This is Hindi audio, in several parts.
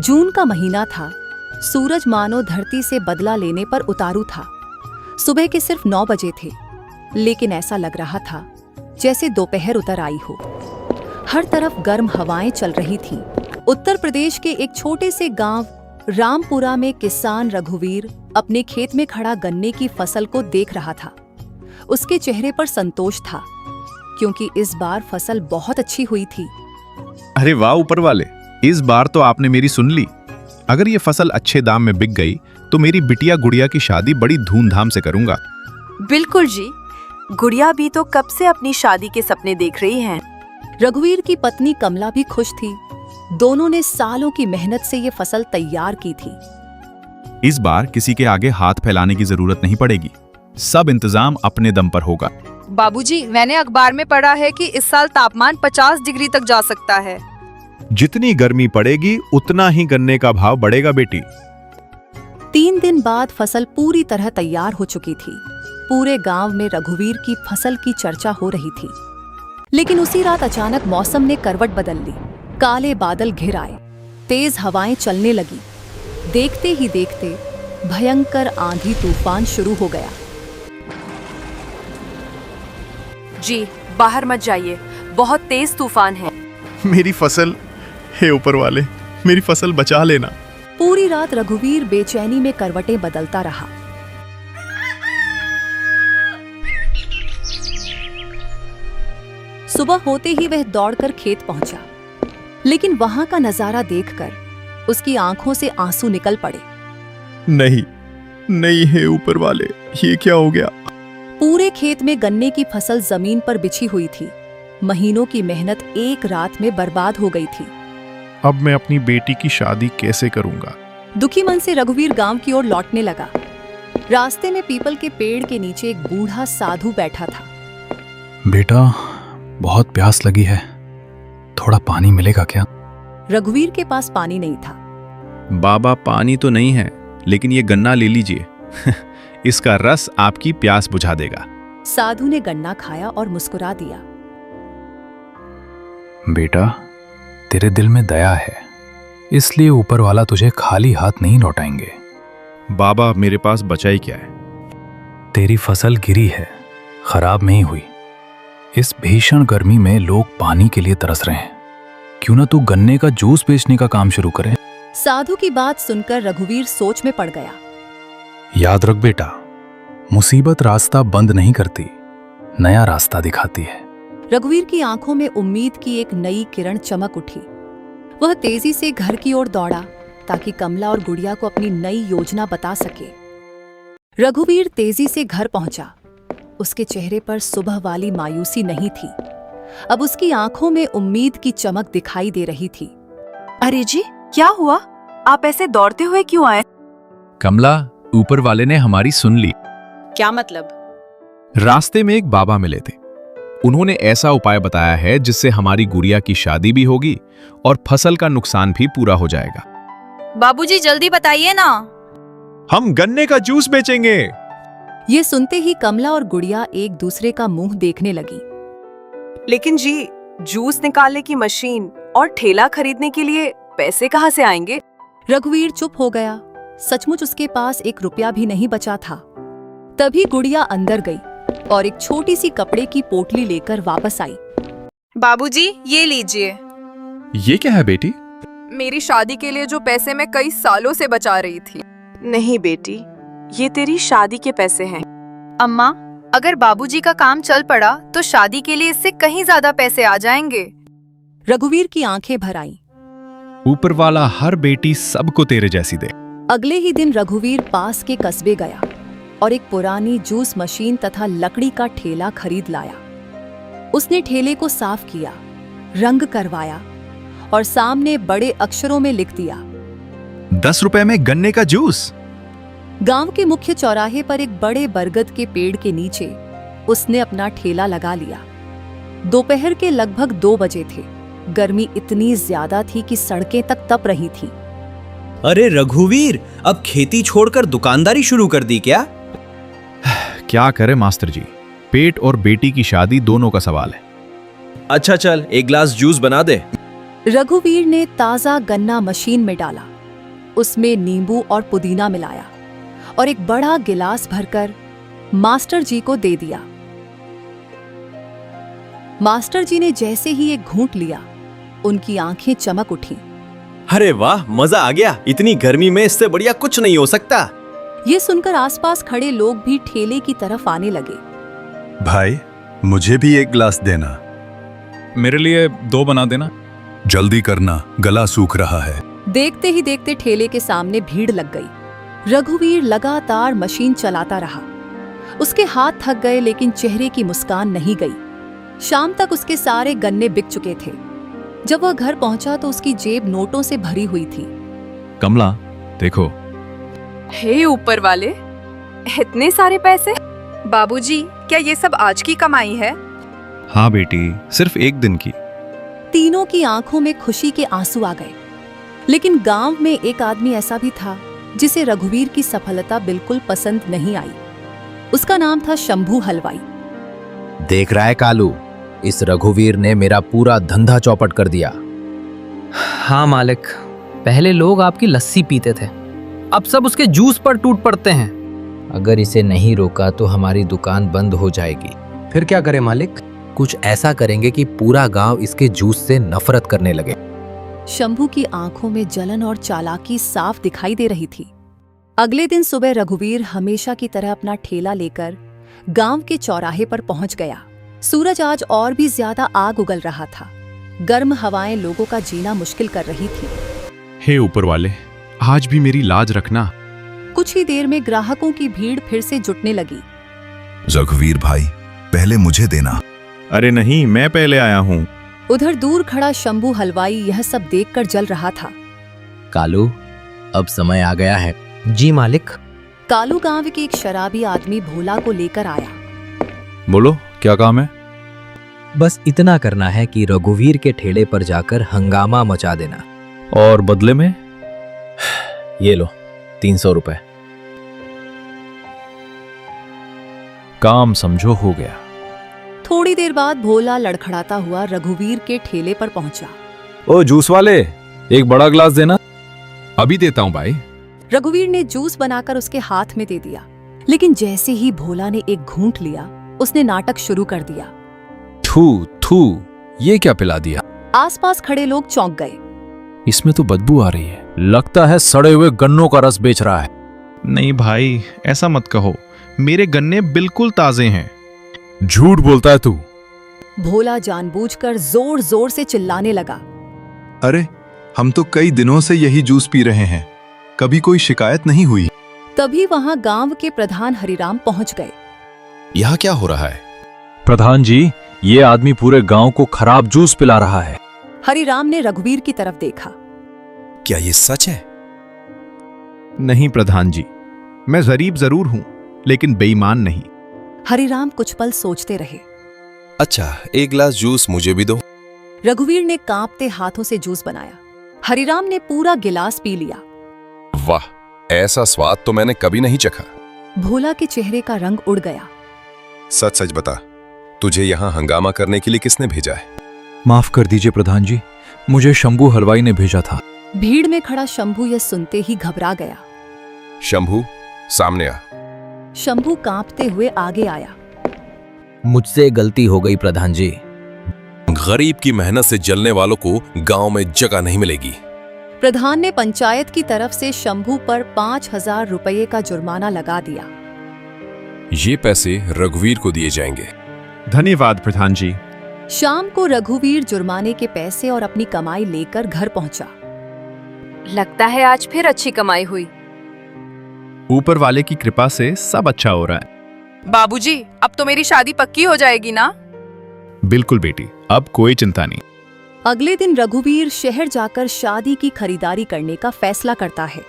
जून का महीना था। सूरज मानो धरती से बदला लेने पर उतारू था। सुबह के सिर्फ 9 बजे थे, लेकिन ऐसा लग रहा था जैसे दोपहर उतर आई हो। हर तरफ गर्म हवाएं चल रही थीं। उत्तर प्रदेश के एक छोटे से गांव रामपुरा में किसान रघुवीर अपने खेत में खड़ा गन्ने की फसल को देख रहा था। उसके चेहरे पर संतोष था, क्योंकि इस बार फसल बहुत अच्छी हुई थी। अरे वाह ऊपर वाले, इस बार तो आपने मेरी सुन ली। अगर ये फसल अच्छे दाम में बिक गई तो मेरी बिटिया गुड़िया की शादी बड़ी धूमधाम से करूंगा। बिल्कुल जी, गुड़िया भी तो कब से अपनी शादी के सपने देख रही हैं। रघुवीर की पत्नी कमला भी खुश थी। दोनों ने सालों की मेहनत से ये फसल तैयार की थी। इस बार किसी के आगे हाथ फैलाने की जरूरत नहीं पड़ेगी, सब इंतजाम अपने दम पर होगा। बाबूजी, मैंने अखबार में पढ़ा है कि इस साल तापमान 50 डिग्री तक जा सकता है। जितनी गर्मी पड़ेगी उतना ही गन्ने का भाव बढ़ेगा बेटी। 3 दिन बाद फसल पूरी तरह तैयार हो चुकी थी। पूरे गांव में रघुवीर की फसल की चर्चा हो रही थी। लेकिन उसी रात अचानक मौसम ने करवट बदल ली। काले बादल घिर आए, तेज हवाएं चलने लगी। देखते ही देखते भयंकर आंधी तूफान शुरू हो गया। जी, बाहर मत जाइए, बहुत तेज तूफान है। मेरी फसल, हे ऊपर वाले, मेरी फसल बचा लेना। पूरी रात रघुवीर बेचैनी में करवटें बदलता रहा। सुबह होते ही वह दौड़कर खेत पहुंचा, लेकिन वहां का नजारा देखकर उसकी आंखों से आंसू निकल पड़े। नहीं नहीं, हे ऊपर वाले, ये क्या हो गया? पूरे खेत में गन्ने की फसल जमीन पर बिछी हुई थी। महीनों की मेहनत एक रात में बर्बाद हो गई थी। अब मैं अपनी बेटी की शादी कैसे करूंगा? दुखी मन से रघुवीर गांव की ओर लौटने लगा। रास्ते में पीपल के पेड़ के नीचे एक बूढ़ा साधु बैठा था। बेटा, बहुत प्यास लगी है, थोड़ा पानी मिलेगा क्या? रघुवीर के पास पानी नहीं था। बाबा, पानी तो नहीं है, लेकिन ये गन्ना ले लीजिए। इसका रस आपकी प्यास बुझा देगा। साधु ने गन्ना खाया और मुस्कुरा दिया। बेटा, तेरे दिल में दया है, इसलिए ऊपर वाला तुझे खाली हाथ नहीं लौटाएंगे। बाबा, मेरे पास बचा ही क्या है? तेरी फसल गिरी है, खराब नहीं हुई। इस भीषण गर्मी में लोग पानी के लिए तरस रहे हैं। क्यों ना तू गन्ने का जूस बेचने का काम शुरू करे? साधु की बात सुनकर रघुवीर सोच में पड़ गया। याद रख बेटा, मुसीबत रास्ता बंद नहीं करती, नया रास्ता दिखाती है। रघुवीर की आंखों में उम्मीद की एक नई किरण चमक उठी। वह तेजी से घर की ओर दौड़ा ताकि कमला और गुड़िया को अपनी नई योजना बता सके। रघुवीर तेजी से घर पहुंचा। उसके चेहरे पर सुबह वाली मायूसी नहीं थी। अब उसकी आंखों में उम्मीद की चमक दिखाई दे रही थी। अरे जी, क्या हुआ? आप ऐसे दौड़ते हुए क्यों आए? कमला, ऊपर वाले ने हमारी सुन ली। क्या मतलब? रास्ते में एक बाबा मिले थे। उन्होंने ऐसा उपाय बताया है जिससे हमारी गुड़िया की शादी भी होगी और फसल का नुकसान भी पूरा हो जाएगा। बाबूजी, जल्दी बताइए ना। हम गन्ने का जूस बेचेंगे। ये सुनते ही कमला और गुड़िया एक दूसरे का मुंह देखने लगी। लेकिन जी, जूस निकालने की मशीन और ठेला खरीदने के लिए पैसे कहाँ से आएंगे? रघुवीर चुप हो गया। सचमुच उसके पास 1 रुपया भी नहीं बचा था। तभी गुड़िया अंदर गई और एक छोटी सी कपड़े की पोटली लेकर वापस आई। बाबूजी, ये लीजिए। ये क्या है बेटी? मेरी शादी के लिए जो पैसे मैं कई सालों से बचा रही थी। नहीं बेटी, ये तेरी शादी के पैसे हैं। अम्मा, अगर बाबूजी का काम चल पड़ा तो शादी के लिए इससे कहीं ज्यादा पैसे आ जाएंगे। रघुवीर की आंखें भर आईं। ऊपर वाला हर बेटी सबको तेरे जैसी दे। अगले ही दिन रघुवीर पास के कस्बे गया और एक पुरानी जूस मशीन तथा लकड़ी का ठेला खरीद लाया। उसने ठेले को साफ किया, रंग करवाया और सामने बड़े अक्षरों में लिख दिया, 10 रुपए में गन्ने का जूस। गांव के मुख्य चौराहे पर एक बड़े बरगद के पेड़ के नीचे उसने अपना ठेला लगा लिया। दोपहर के लगभग 2 बजे थे। गर्मी इतनी ज्यादा थी कि सड़कें तक तप रही थी। अरे रघुवीर, अब खेती छोड़कर दुकानदारी शुरू कर दी क्या? क्या करे मास्टर जी, पेट और बेटी की शादी दोनों का सवाल है। अच्छा चल, एक गिलास जूस बना दे। रघुवीर ने ताजा गन्ना मशीन में डाला उसमें नींबू और पुदीना मिलाया और एक बड़ा गिलास भरकर मास्टर जी को दे दिया। मास्टर जी ने जैसे ही एक घूंट लिया, उनकी आंखें चमक उठी। अरे वाह, मजा आ गया। इतनी गर्मी में इससे बढ़िया कुछ नहीं हो सकता। ये सुनकर आसपास खड़े लोग भी ठेले की तरफ आने लगे। भाई, मुझे भी एक गिलास देना। मेरे लिए 2 बना देना। जल्दी करना, गला सूख रहा है। देखते ही देखते ठेले के सामने भीड़ लग गई। रघुवीर लगातार मशीन चलाता रहा। उसके हाथ थक गए, लेकिन चेहरे की मुस्कान नहीं गई। शाम तक उसके सारे गन्ने बिक चुके थे। जब वह घर पहुंचा तो उसकी जेब नोटों से भरी हुई थी। कमला, देखो। हे ऊपर वाले, इतने सारे पैसे? बाबूजी, क्या ये सब आज की कमाई है? हाँ बेटी, सिर्फ एक दिन की। तीनों की आंखों में खुशी के आंसू आ गए। लेकिन गांव में एक आदमी ऐसा भी था जिसे रघुवीर की सफलता बिल्कुल पसंद नहीं आई। उसका नाम था शंभू हलवाई। देख रहा है कालू, इस रघुवीर ने मेरा पूरा धंधा चौपट कर दिया। हाँ मालिक, पहले लोग आपकी लस्सी पीते थे, अब सब उसके जूस पर टूट पड़ते हैं। अगर इसे नहीं रोका तो हमारी दुकान बंद हो जाएगी। फिर क्या करें मालिक? कुछ ऐसा करेंगे कि पूरा गांव इसके जूस से नफरत करने लगे। शंभू की आंखों में जलन और चालाकी साफ दिखाई दे रही थी। अगले दिन सुबह रघुवीर हमेशा की तरह अपना ठेला लेकर गांव के चौराहे पर पहुंच गया। सूरज आज और भी ज्यादा आग उगल रहा था। गर्म हवाएं लोगों का जीना मुश्किल कर रही थी। हे ऊपर वाले, आज भी मेरी लाज रखना। कुछ ही देर में ग्राहकों की भीड़ फिर से जुटने लगी। रघुवीर भाई, पहले मुझे देना। अरे नहीं, मैं पहले आया हूँ। उधर दूर खड़ा शंभू हलवाई यह सब देखकर जल रहा था। कालू, अब समय आ गया है। जी मालिक। कालू गांव के एक शराबी आदमी भोला को लेकर आया। बोलो, क्या काम है? बस इतना करना है कि रघुवीर के ठेले पर जाकर हंगामा मचा देना। और बदले में? ये लो, 300 रुपए। काम समझो हो गया। थोड़ी देर बाद भोला लड़खड़ाता हुआ रघुवीर के ठेले पर पहुंचा। ओ जूस वाले, एक बड़ा गिलास देना। अभी देता हूँ भाई। रघुवीर ने जूस बनाकर उसके हाथ में दे दिया, लेकिन जैसे ही भोला ने एक घूंट लिया, उसने नाटक शुरू कर दिया। थू थू, ये क्या पिला दिया? आसपास खड़े लोग चौंक गए। इसमें तो बदबू आ रही है, लगता है सड़े हुए गन्नों का रस बेच रहा है। नहीं भाई, ऐसा मत कहो, मेरे गन्ने बिल्कुल ताजे हैं। झूठ बोलता है तू। भोला जानबूझकर जोर जोर से चिल्लाने लगा। अरे, हम तो कई दिनों से यही जूस पी रहे हैं, कभी कोई शिकायत नहीं हुई। तभी वहां गांव के प्रधान हरिराम पहुंच गए। यहाँ क्या हो रहा है? प्रधान जी, ये आदमी पूरे गांव को खराब जूस पिला रहा है। हरिराम ने रघुवीर की तरफ देखा। क्या ये सच है? नहीं प्रधान जी, मैं गरीब जरूर हूं, लेकिन बेईमान नहीं। हरिराम कुछ पल सोचते रहे। अच्छा, एक गिलास जूस मुझे भी दो। रघुवीर ने कांपते हाथों से जूस बनाया। हरिराम ने पूरा गिलास पी लिया। वाह, ऐसा स्वाद तो मैंने कभी नहीं चखा। भोला के चेहरे का रंग उड़ गया। सच सच बता, तुझे यहाँ हंगामा करने के लिए किसने भेजा है? माफ कर दीजिए प्रधान जी, मुझे शंभू हलवाई ने भेजा था। भीड़ में खड़ा शंभू यह सुनते ही घबरा गया। शंभू, सामने आ। शंभू कांपते हुए आगे आया। मुझसे गलती हो गई प्रधान जी। गरीब की मेहनत से जलने वालों को गांव में जगह नहीं मिलेगी। प्रधान ने पंचायत की तरफ से शंभू पर 5000 रुपये का जुर्माना लगा दिया। ये पैसे रघुवीर को दिए जाएंगे। धन्यवाद प्रधान जी। शाम को रघुवीर जुर्माने के पैसे और अपनी कमाई लेकर घर पहुंचा। लगता है आज फिर अच्छी कमाई हुई। ऊपर वाले की कृपा से सब अच्छा हो रहा है। बाबूजी, अब तो मेरी शादी पक्की हो जाएगी ना? बिल्कुल बेटी, अब कोई चिंता नहीं। अगले दिन रघुवीर शहर जाकर शादी की खरीदारी करने का फैसला करता है,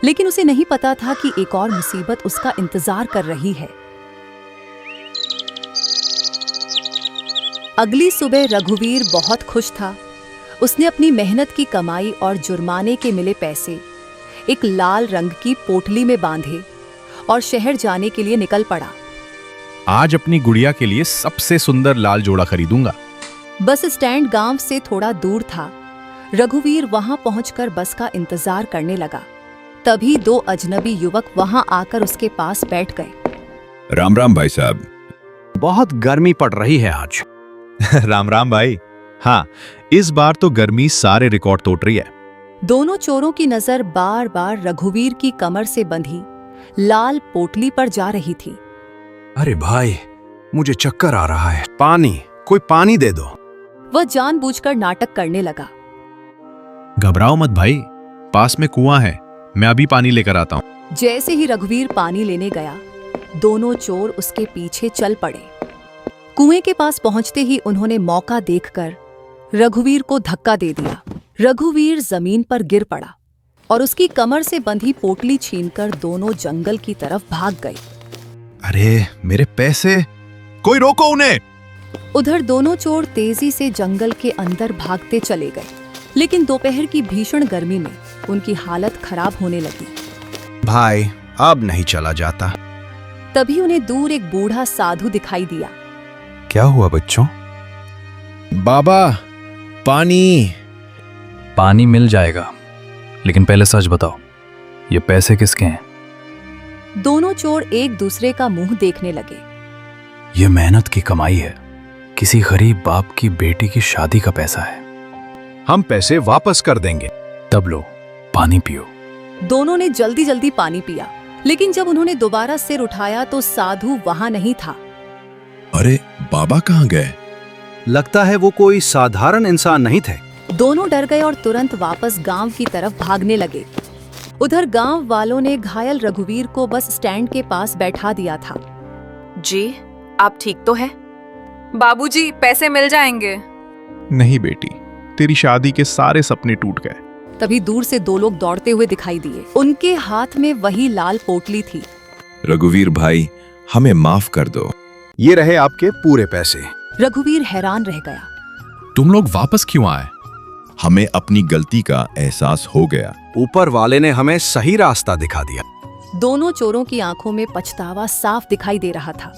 लेकिन उसे नहीं पता था कि एक और मुसीबत उसका इंतजार कर रही है। अगली सुबह रघुवीर बहुत खुश था। उसने अपनी मेहनत की कमाई और जुर्माने के मिले पैसे एक लाल रंग की पोटली में बांधे और शहर जाने के लिए निकल पड़ा। आज अपनी गुड़िया के लिए सबसे सुंदर लाल जोड़ा खरीदूंगा। बस स्टैंड गांव से थोड़ा दूर था। रघुवीर वहां पहुंचकर बस का इंतजार करने लगा। तभी दो अजनबी युवक वहां आकर उसके पास बैठ गए। राम राम भाई साहब। बहुत गर्मी पड़ रही है आज। राम राम भाई। हाँ, इस बार तो गर्मी सारे रिकॉर्ड तोड़ रही है। दोनों चोरों की नजर बार बार रघुवीर की कमर से बंधी लाल पोटली पर जा रही थी। अरे भाई, मुझे चक्कर आ रहा है, कोई पानी दे दो। वह जानबूझकर नाटक करने लगा। घबराओ मत भाई, पास में कुआं है, मैं अभी पानी लेकर आता हूँ। जैसे ही रघुवीर पानी लेने गया, दोनों चोर उसके पीछे चल पड़े। कुएं के पास पहुंचते ही उन्होंने मौका देखकर रघुवीर को धक्का दे दिया। रघुवीर जमीन पर गिर पड़ा और उसकी कमर से बंधी पोटली छीनकर दोनों जंगल की तरफ भाग गए। अरे मेरे पैसे, कोई रोको उन्हें। उधर दोनों चोर तेजी से जंगल के अंदर भागते चले गए, लेकिन दोपहर की भीषण गर्मी में उनकी हालत खराब होने लगी। भाई, अब नहीं चला जाता। तभी उन्हें दूर एक बूढ़ा साधु दिखाई दिया। क्या हुआ बच्चों? बाबा, पानी मिल जाएगा, लेकिन पहले सच बताओ, ये पैसे किसके हैं? दोनों चोर एक दूसरे का मुंह देखने लगे। ये मेहनत की कमाई है, किसी गरीब बाप की बेटी की शादी का पैसा है। हम पैसे वापस कर देंगे। तब लो, पानी पियो। दोनों ने जल्दी जल्दी पानी पिया, लेकिन जब उन्होंने दोबारा सिर उठाया तो साधु वहां नहीं था। अरे बाबा कहाँ गए? लगता है वो कोई साधारण इंसान नहीं थे। दोनों डर गए और तुरंत वापस गांव की तरफ भागने लगे। उधर गांव वालों ने घायल रघुवीर को बस स्टैंड के पास बैठा दिया था। जी, आप ठीक तो है? बाबूजी, पैसे मिल जाएंगे। नहीं बेटी, तेरी शादी के सारे सपने टूट गए। तभी दूर से दो लोग दौड़ते हुए दिखाई दिए। उनके हाथ में वही लाल पोटली थी। रघुवीर भाई, हमें माफ कर दो। ये रहे आपके पूरे पैसे। रघुवीर हैरान रह गया। तुम लोग वापस क्यों आए? हमें अपनी गलती का एहसास हो गया। ऊपर वाले ने हमें सही रास्ता दिखा दिया। दोनों चोरों की आंखों में पछतावा साफ दिखाई दे रहा था।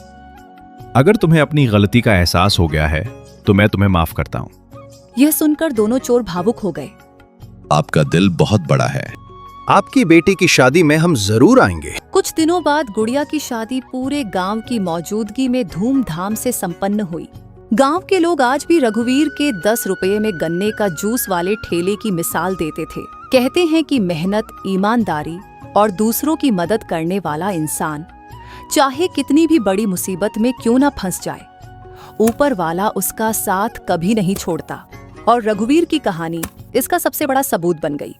अगर तुम्हें अपनी गलती का एहसास हो गया है तो मैं तुम्हें माफ करता हूँ। यह सुनकर दोनों चोर भावुक हो गए। आपका दिल बहुत बड़ा है। आपकी बेटी की शादी में हम जरूर आएंगे। कुछ दिनों बाद गुड़िया की शादी पूरे गांव की मौजूदगी में धूमधाम से संपन्न हुई। गांव के लोग आज भी रघुवीर के 10 रुपये में गन्ने का जूस वाले ठेले की मिसाल देते थे। कहते हैं कि मेहनत, ईमानदारी और दूसरों की मदद करने वाला इंसान चाहे कितनी भी बड़ी मुसीबत में क्यों न फंस जाए, ऊपर वाला उसका साथ कभी नहीं छोड़ता। और रघुवीर की कहानी इसका सबसे बड़ा सबूत बन गई।